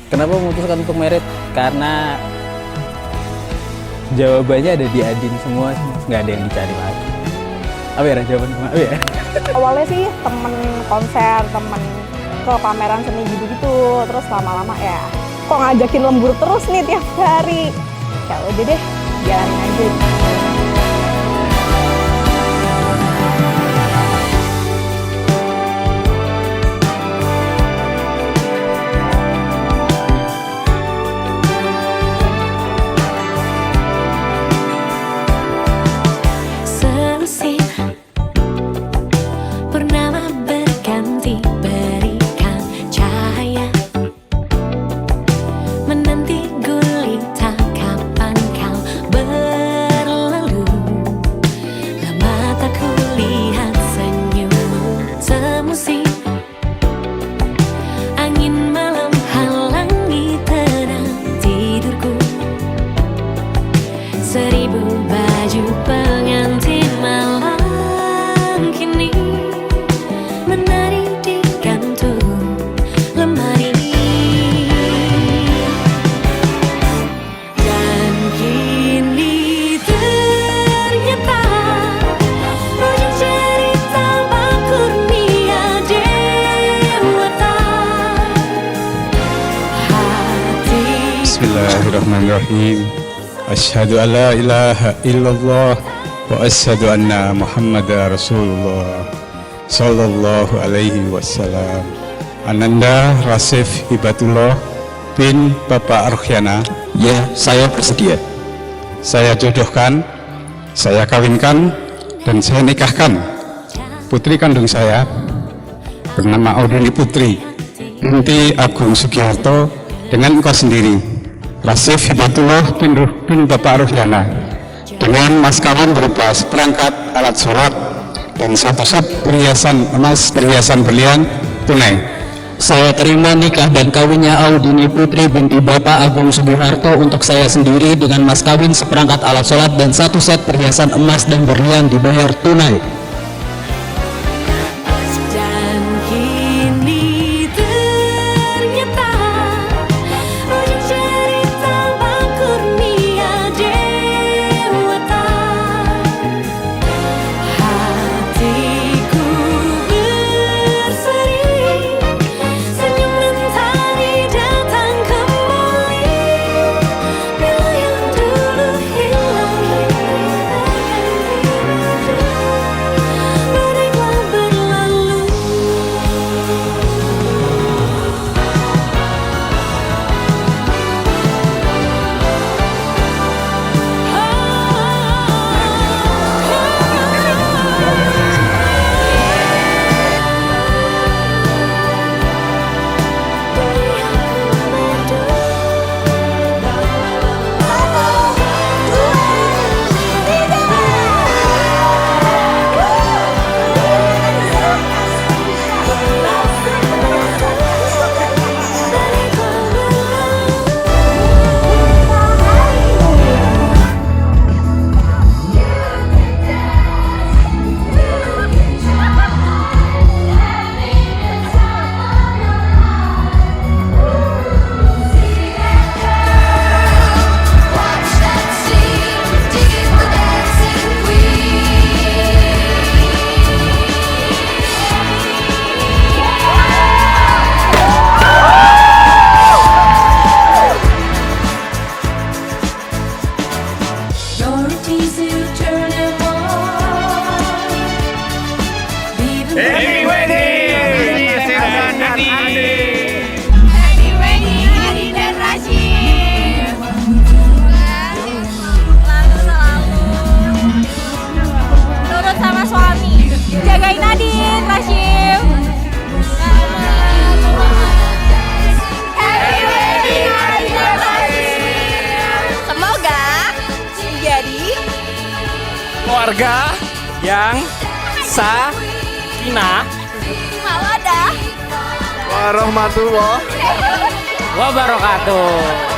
Kenapa memutuskan untuk merit? Karena jawabannya ada di Adin semua, nggak ada yang dicari lagi. Apa ya jawaban semua? Apa ya? Awalnya sih temen konser, temen ke pameran seni gitu-gitu. Terus lama-lama ya, kok ngajakin lembur terus nih tiap hari. Ya udah deh, jalanin aja. Bismillahirrahmanirrahim. Asyhadu an la ilaha illallah wa asyhadu anna Muhammadar Rasulullah sallallahu alaihi wasallam. Ananda Rasif Hibatullah bin Bapak Arhyana. Ya, saya bersedia. Saya jodohkan, saya kawinkan, dan saya nikahkan putri kandung saya bernama Audini Putri binti Agung Sugiharto dengan engkau sendiri, Rasif Hibatullah bin Bapak Arhyana, dengan mas kawin berupa seperangkat alat sholat dan satu set perhiasan emas perhiasan berlian tunai. Saya terima nikah dan kawinnya Audini Putri binti Bapak Agung Sugiharto untuk saya sendiri dengan mas kawin seperangkat alat sholat dan satu set perhiasan emas dan berlian dibayar tunai. Jagain Adin, Rashim. Happy wedding Adin dan Rashim. Semoga menjadi keluarga yang sakinah, mawadah, warahmatullahi wabarakatuh.